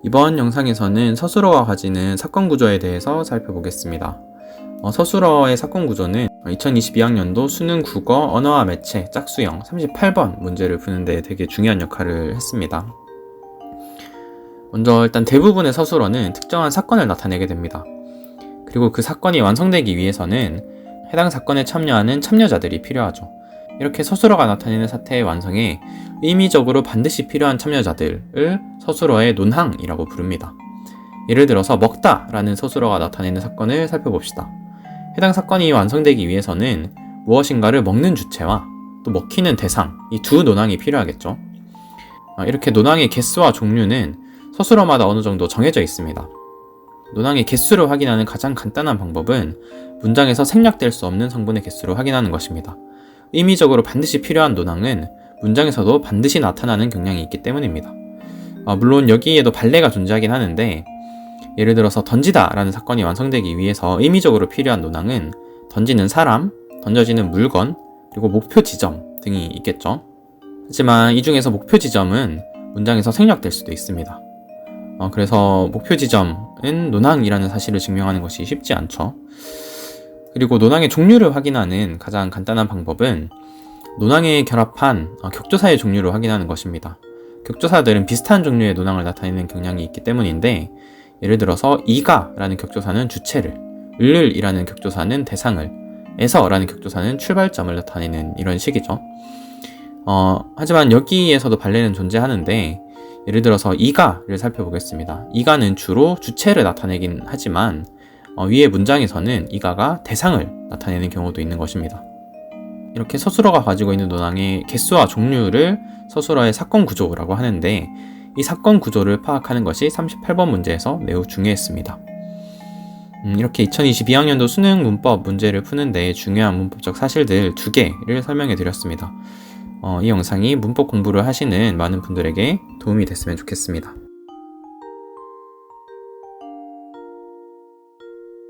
이번 영상에서는 서술어가 가지는 사건 구조에 대해서 살펴보겠습니다. 서술어의 사건 구조는 2022학년도 수능 국어 언어와 매체 짝수형 38번 문제를 푸는 데 되게 중요한 역할을 했습니다. 먼저 일단 대부분의 서술어는 특정한 사건을 나타내게 됩니다. 그리고 그 사건이 완성되기 위해서는 해당 사건에 참여하는 참여자들이 필요하죠. 이렇게 서술어가 나타내는 사태의 완성에 의미적으로 반드시 필요한 참여자들을 서술어의 논항이라고 부릅니다. 예를 들어서 먹다 라는 서술어가 나타내는 사건을 살펴봅시다. 해당 사건이 완성되기 위해서는 무엇인가를 먹는 주체와 또 먹히는 대상, 이 두 논항이 필요하겠죠. 이렇게 논항의 개수와 종류는 서술어마다 어느 정도 정해져 있습니다. 논항의 개수를 확인하는 가장 간단한 방법은 문장에서 생략될 수 없는 성분의 개수를 확인하는 것입니다. 의미적으로 반드시 필요한 논항은 문장에서도 반드시 나타나는 경향이 있기 때문입니다. 물론 여기에도 반례가 존재하긴 하는데, 예를 들어서 던지다 라는 사건이 완성되기 위해서 의미적으로 필요한 논항은 던지는 사람, 던져지는 물건, 그리고 목표 지점 등이 있겠죠. 하지만 이 중에서 목표 지점은 문장에서 생략될 수도 있습니다. 그래서 목표 지점은 논항이라는 사실을 증명하는 것이 쉽지 않죠. 그리고 논항의 종류를 확인하는 가장 간단한 방법은 논항에 결합한 격조사의 종류를 확인하는 것입니다. 격조사들은 비슷한 종류의 논항을 나타내는 경향이 있기 때문인데, 예를 들어서 이가 라는 격조사는 주체를, 을이라는 격조사는 대상을, 에서라는 격조사는 출발점을 나타내는 이런 식이죠. 하지만 여기에서도 반례는 존재하는데, 예를 들어서 이가를 살펴보겠습니다. 이가는 주로 주체를 나타내긴 하지만 위의 문장에서는 이가가 대상을 나타내는 경우도 있는 것입니다. 이렇게 서술어가 가지고 있는 논항의 개수와 종류를 서술어의 사건 구조라고 하는데, 이 사건 구조를 파악하는 것이 38번 문제에서 매우 중요했습니다. 이렇게 2022학년도 수능 문법 문제를 푸는데 중요한 문법적 사실들 2개를 설명해 드렸습니다. 이 영상이 문법 공부를 하시는 많은 분들에게 도움이 됐으면 좋겠습니다.